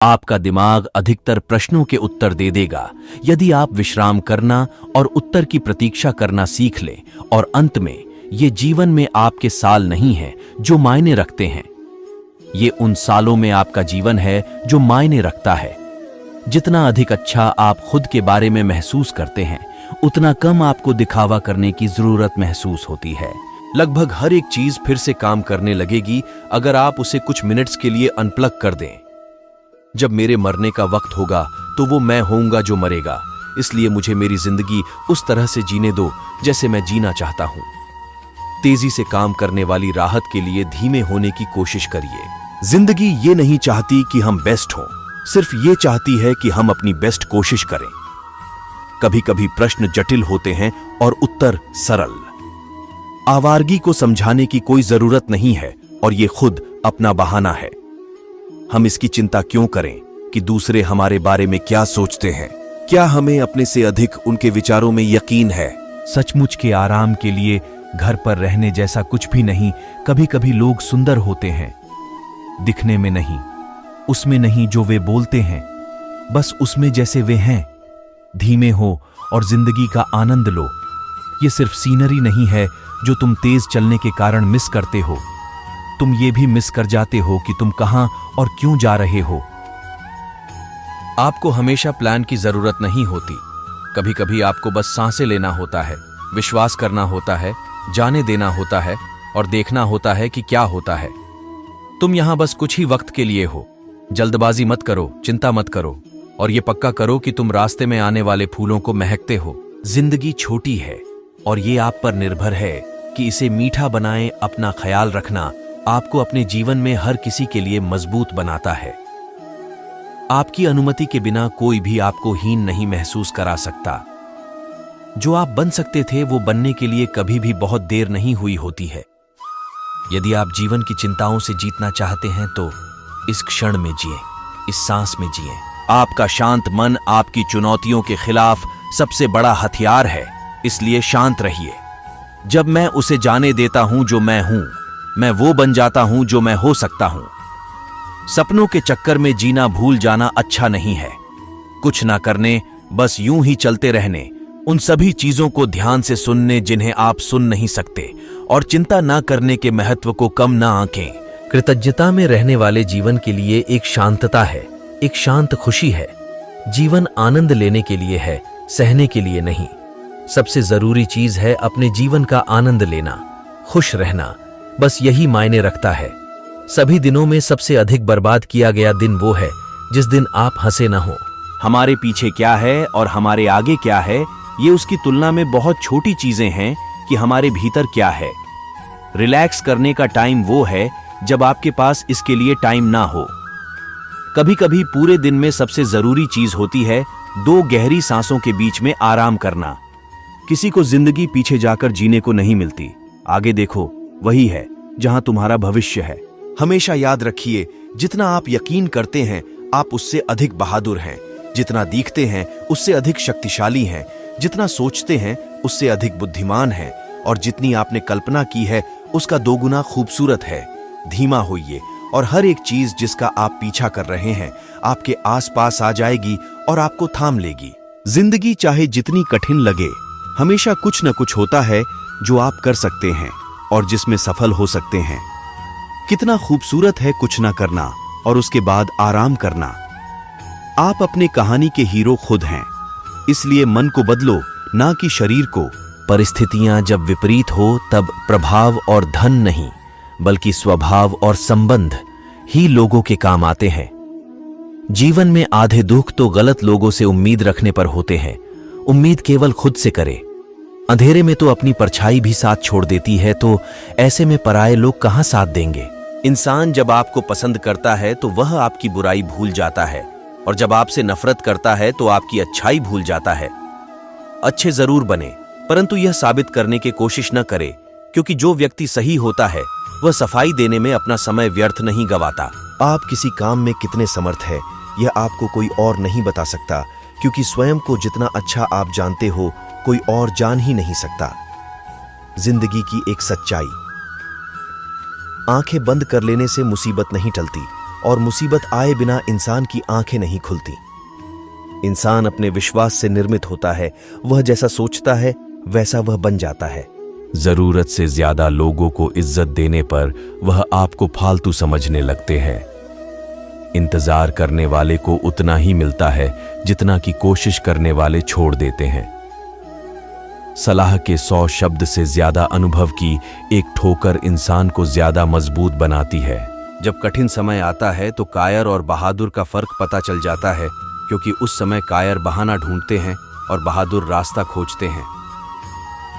आपका दिमाग अधिकतर प्रश्नों के उत्तर दे देगा यदि आप विश्राम करना और उत्तर की प्रतीक्षा करना सीख लें। और अंत में, ये जीवन में आपके साल नहीं हैं जो मायने रखते हैं, ये उन सालों में आपका जीवन है जो मायने रखता है। जितना अधिक अच्छा आप खुद के बारे में महसूस करते हैं, उतना कम आपको दिखावा करने की जरूरत महसूस होती है। लगभग हर एक चीज फिर से काम करने लगेगी अगर आप उसे कुछ मिनट्स के लिए अनप्लग कर दें। जब मेरे मरने का वक्त होगा तो वो मैं होऊंगा जो मरेगा, इसलिए मुझे मेरी जिंदगी उस तरह से जीने दो जैसे मैं जीना चाहता हूं। तेजी से काम करने वाली राहत के लिए धीमे होने की कोशिश करिए। जिंदगी ये नहीं चाहती कि हम बेस्ट हों, सिर्फ ये चाहती है कि हम अपनी बेस्ट कोशिश करें। कभी कभी प्रश्न जटिल होते हैं और उत्तर सरल। आवारगी को समझाने की कोई जरूरत नहीं है और ये खुद अपना बहाना है। हम इसकी चिंता क्यों करें कि दूसरे हमारे बारे में क्या सोचते हैं? क्या हमें अपने से अधिक उनके विचारों में यकीन है? सचमुच के आराम के लिए घर पर रहने जैसा कुछ भी नहीं। कभी कभी लोग सुंदर होते हैं, दिखने में नहीं, उसमें नहीं जो वे बोलते हैं, बस उसमें जैसे वे हैं। धीमे हो और जिंदगी का आनंद लो। ये सिर्फ सीनरी नहीं है जो तुम तेज चलने के कारण मिस करते हो, तुम ये भी मिस कर जाते हो कि तुम कहां और क्यों जा रहे हो। आपको हमेशा प्लान की जरूरत नहीं होती। कभी कभी आपको बस सांसें लेना होता है, विश्वास करना होता है, जाने देना होता है और देखना होता है कि क्या होता है। तुम यहां बस कुछ ही वक्त के लिए हो। जल्दबाजी मत करो, चिंता मत करो और ये पक्का करो कि तुम रास्ते में आने वाले फूलों को महकते हो। जिंदगी छोटी है और ये आप पर निर्भर है कि इसे मीठा बनाएं। अपना ख्याल रखना आपको अपने जीवन में हर किसी के लिए मजबूत बनाता है। आपकी अनुमति के बिना कोई भी आपको हीन नहीं महसूस करा सकता। जो आप बन सकते थे वो बनने के लिए कभी भी बहुत देर नहीं हुई होती है। यदि आप जीवन की चिंताओं से जीतना चाहते हैं तो इस क्षण में जिए, इस सांस में जिए। आपका शांत मन आपकी चुनौतियों के खिलाफ सबसे बड़ा हथियार है, इसलिए शांत रहिए। जब मैं उसे जाने देता हूं जो मैं हूं, मैं वो बन जाता हूं जो मैं हो सकता हूं। सपनों के चक्कर में जीना भूल जाना अच्छा नहीं है। कुछ ना करने, बस यूं ही चलते रहने, उन सभी चीजों को ध्यान से सुनने जिन्हें आप सुन नहीं सकते, और चिंता ना करने के महत्व को कम ना आंकें। कृतज्ञता में रहने वाले जीवन के लिए एक शांतता है, एक शांत खुशी है। जीवन आनंद लेने के लिए है, सहने के लिए नहीं। सबसे जरूरी चीज है अपने जीवन का आनंद लेना, खुश रहना, बस यही मायने रखता है। सभी दिनों में सबसे अधिक बर्बाद किया गया दिन वो है जिस दिन आप हंसे ना हो। हमारे पीछे क्या है और हमारे आगे क्या है, ये उसकी तुलना में बहुत छोटी चीजें हैं कि हमारे भीतर क्या है। रिलैक्स करने का टाइम वो है जब आपके पास इसके लिए टाइम ना हो। कभी कभी पूरे दिन में सबसे जरूरी चीज होती है 2 गहरी सांसों के बीच में आराम करना। किसी को जिंदगी पीछे जाकर जीने को नहीं मिलती, आगे देखो, वही है जहां तुम्हारा भविष्य है। हमेशा याद रखिए, जितना आप यकीन करते हैं आप उससे अधिक बहादुर हैं, जितना दिखते हैं उससे अधिक शक्तिशाली हैं, जितना सोचते हैं उससे अधिक बुद्धिमान हैं, और जितनी आपने कल्पना की है उसका 2 गुना खूबसूरत है। धीमा होइए और हर एक चीज जिसका आप पीछा कर रहे हैं आपके आसपास आ जाएगी और आपको थाम लेगी। जिंदगी चाहे जितनी कठिन लगे, हमेशा कुछ न कुछ होता है जो आप कर सकते हैं और जिसमें सफल हो सकते हैं। कितना खूबसूरत है कुछ ना करना और उसके बाद आराम करना। आप अपने कहानी के हीरो खुद हैं, इसलिए मन को बदलो, ना कि शरीर को। परिस्थितियां जब विपरीत हो तब प्रभाव और धन नहीं, बल्कि स्वभाव और संबंध ही लोगों के काम आते हैं। जीवन में आधे दुख तो गलत लोगों से उम्मीद रखने पर होते हैं। उम्मीद केवल खुद से करे। अंधेरे में तो अपनी परछाई भी साथ छोड़ देती है, तो ऐसे में पराये लोग कहां साथ देंगे। इंसान जब आपको पसंद करता है तो वह आपकी बुराई भूल जाता है, और जब आपसे नफरत करता है तो आपकी अच्छाई भूल जाता है। अच्छे जरूर बने, परंतु यह साबित करने की कोशिश न करे, क्योंकि जो व्यक्ति सही होता है वह सफाई देने में अपना समय व्यर्थ नहीं गवाता। आप किसी काम में कितने समर्थ हैं यह आपको कोई और नहीं बता सकता, क्योंकि स्वयं को जितना अच्छा आप जानते हो कोई और जान ही नहीं सकता। जिंदगी की एक सच्चाई, आंखें बंद कर लेने से मुसीबत नहीं टलती, और मुसीबत आए बिना इंसान की आंखें नहीं खुलती। इंसान अपने विश्वास से निर्मित होता है। वह जैसा सोचता है वैसा वह बन जाता है। जरूरत से ज्यादा लोगों को इज्जत देने पर वह आपको फालतू समझने लगते हैं। इंतजार करने वाले को उतना ही मिलता है जितना कि कोशिश करने वाले छोड़ देते हैं। सलाह के 100 शब्द से ज्यादा अनुभव की एक ठोकर इंसान को ज्यादा मजबूत बनाती है। जब कठिन समय आता है तो कायर और बहादुर का फर्क पता चल जाता है, क्योंकि उस समय कायर बहाना ढूंढते हैं और बहादुर रास्ता खोजते हैं।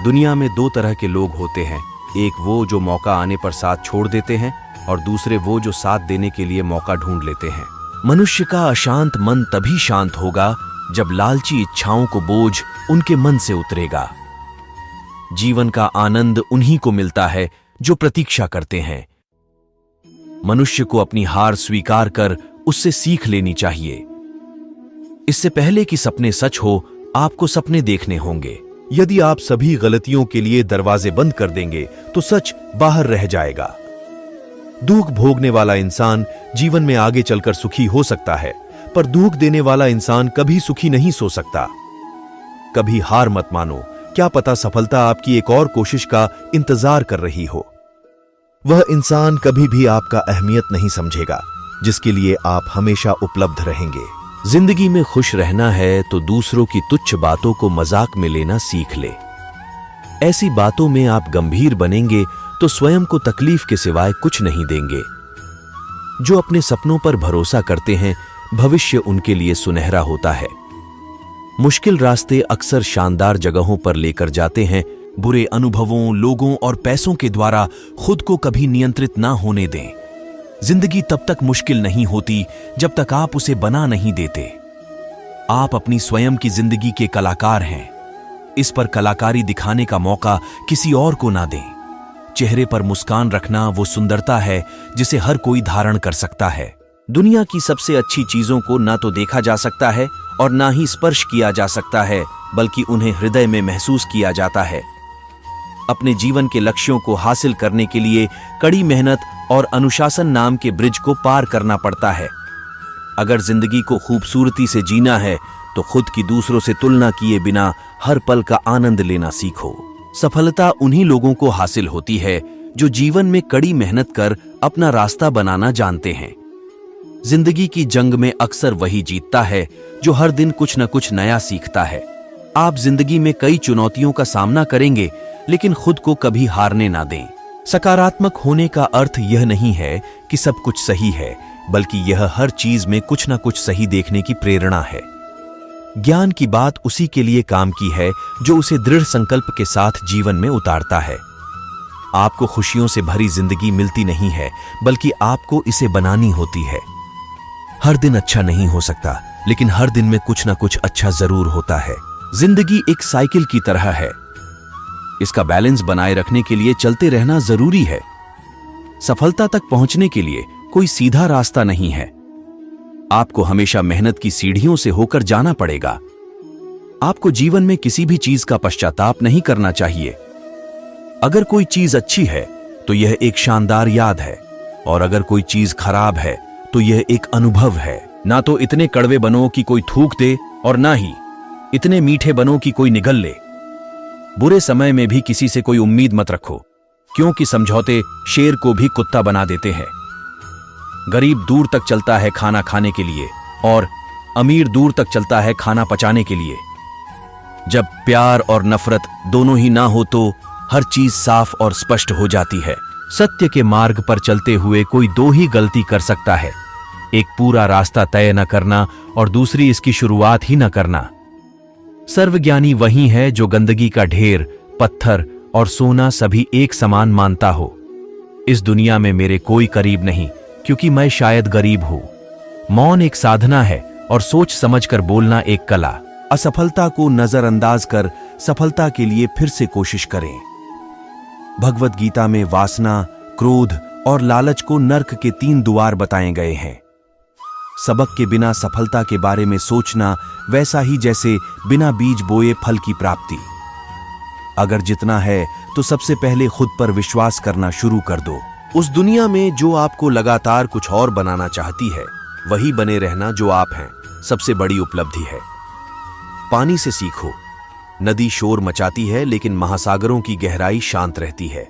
दुनिया में 2 तरह के लोग होते हैं, एक वो जो मौका आने पर साथ छोड़ देते हैं और दूसरे वो जो साथ देने के लिए मौका ढूंढ लेते हैं। मनुष्य का अशांत मन तभी शांत होगा जब लालची इच्छाओं को बोझ उनके मन से उतरेगा। जीवन का आनंद उन्हीं को मिलता है जो प्रतीक्षा करते हैं। मनुष्य को अपनी हार स्वीकार कर उससे सीख लेनी चाहिए। इससे पहले कि सपने सच हो, आपको सपने देखने होंगे। यदि आप सभी गलतियों के लिए दरवाजे बंद कर देंगे तो सच बाहर रह जाएगा। दुख भोगने वाला इंसान जीवन में आगे चलकर सुखी हो सकता है, पर दुख देने वाला इंसान कभी सुखी नहीं सो सकता। कभी हार मत मानो, क्या पता सफलता आपकी एक और कोशिश का इंतजार कर रही हो। वह इंसान कभी भी आपका अहमियत नहीं समझेगा जिसके लिए आप हमेशा उपलब्ध रहेंगे। जिंदगी में खुश रहना है तो दूसरों की तुच्छ बातों को मजाक में लेना सीख ले। ऐसी बातों में आप गंभीर बनेंगे तो स्वयं को तकलीफ के सिवाय कुछ नहीं देंगे। जो अपने सपनों पर भरोसा करते हैं, भविष्य उनके लिए सुनहरा होता है। मुश्किल रास्ते अक्सर शानदार जगहों पर लेकर जाते हैं। बुरे अनुभवों, लोगों और पैसों के द्वारा खुद को कभी नियंत्रित ना होने दें। जिंदगी तब तक मुश्किल नहीं होती जब तक आप उसे बना नहीं देते। आप अपनी स्वयं की जिंदगी के कलाकार हैं। इस पर कलाकारी दिखाने का मौका किसी और को ना दें। चेहरे पर मुस्कान रखना वो सुंदरता है जिसे हर कोई धारण कर सकता है। दुनिया की सबसे अच्छी चीजों को ना तो देखा जा सकता है और ना ही स्पर्श किया जा सकता है, बल्कि उन्हें हृदय में महसूस किया जाता है। अपने जीवन के लक्ष्यों को हासिल करने के लिए कड़ी मेहनत और अनुशासन नाम के ब्रिज को पार करना पड़ता है। अगर जिंदगी को खूबसूरती से जीना है तो खुद की दूसरों से तुलना किए बिना हर पल का आनंद लेना सीखो। सफलता उन्हीं लोगों को हासिल होती है जो जीवन में कड़ी मेहनत कर अपना रास्ता बनाना जानते हैं। जिंदगी की जंग में अक्सर वही जीतता है जो हर दिन कुछ न कुछ नया सीखता है। आप जिंदगी में कई चुनौतियों का सामना करेंगे, लेकिन खुद को कभी हारने ना दें। सकारात्मक होने का अर्थ यह नहीं है कि सब कुछ सही है, बल्कि यह हर चीज में कुछ न कुछ सही देखने की प्रेरणा है। ज्ञान की बात उसी के लिए काम की है जो उसे दृढ़ संकल्प के साथ जीवन में उतारता है। आपको खुशियों से भरी जिंदगी मिलती नहीं है, बल्कि आपको इसे बनानी होती है। हर दिन अच्छा नहीं हो सकता, लेकिन हर दिन में कुछ न कुछ अच्छा जरूर होता है। जिंदगी एक साइकिल की तरह है। इसका बैलेंस बनाए रखने के लिए चलते रहना जरूरी है। सफलता तक पहुंचने के लिए कोई सीधा रास्ता नहीं है। आपको हमेशा मेहनत की सीढ़ियों से होकर जाना पड़ेगा। आपको जीवन में किसी भी चीज का पश्चाताप नहीं करना चाहिए। अगर कोई चीज अच्छी है तो यह एक शानदार याद है, और अगर कोई चीज खराब है तो यह एक अनुभव है। ना तो इतने कड़वे बनो कि कोई थूक दे, और ना ही इतने मीठे बनो कि कोई निगल ले। बुरे समय में भी किसी से कोई उम्मीद मत रखो, क्योंकि समझौते शेर को भी कुत्ता बना देते हैं। गरीब दूर तक चलता है खाना खाने के लिए, और अमीर दूर तक चलता है खाना पचाने के लिए। जब प्यार और नफरत दोनों ही ना हो तो हर चीज साफ और स्पष्ट हो जाती है। सत्य के मार्ग पर चलते हुए कोई 2 ही गलती कर सकता है, एक पूरा रास्ता तय न करना और दूसरी इसकी शुरुआत ही न करना। सर्वज्ञानी वही है जो गंदगी का ढेर, पत्थर और सोना सभी एक समान मानता हो। इस दुनिया में मेरे कोई करीब नहीं, क्योंकि मैं शायद गरीब हूं। मौन एक साधना है और सोच समझकर बोलना एक कला। असफलता को नजरअंदाज कर सफलता के लिए फिर से कोशिश करें। भगवत गीता में वासना, क्रोध और लालच को नर्क के 3 द्वार बताए गए हैं। सबक के बिना सफलता के बारे में सोचना वैसा ही जैसे बिना बीज बोए फल की प्राप्ति। अगर जितना है तो सबसे पहले खुद पर विश्वास करना शुरू कर दो। उस दुनिया में जो आपको लगातार कुछ और बनाना चाहती है, वही बने रहना जो आप हैं, सबसे बड़ी उपलब्धि है। पानी से सीखो। नदी शोर मचाती है लेकिन महासागरों की गहराई शांत रहती है।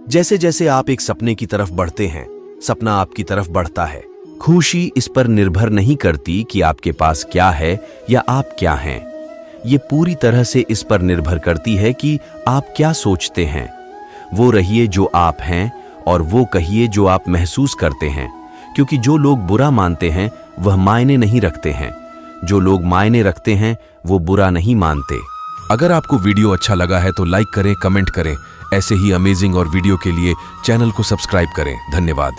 जैसे जैसे आप एक सपने की तरफ बढ़ते हैं, सपना आपकी तरफ बढ़ता है। खुशी इस पर निर्भर नहीं करती कि आपके पास क्या है या आप क्या हैं। ये पूरी तरह से इस पर निर्भर करती है कि आप क्या सोचते हैं। वो रहिए जो आप हैं और वो कहिए जो आप महसूस करते हैं, क्योंकि जो लोग बुरा मानते हैं वह मायने नहीं रखते हैं, जो लोग मायने रखते हैं वो बुरा नहीं मानते। अगर आपको वीडियो अच्छा लगा है तो लाइक करें, कमेंट करें। ऐसे ही अमेजिंग और वीडियो के लिए चैनल को सब्सक्राइब करें। धन्यवाद।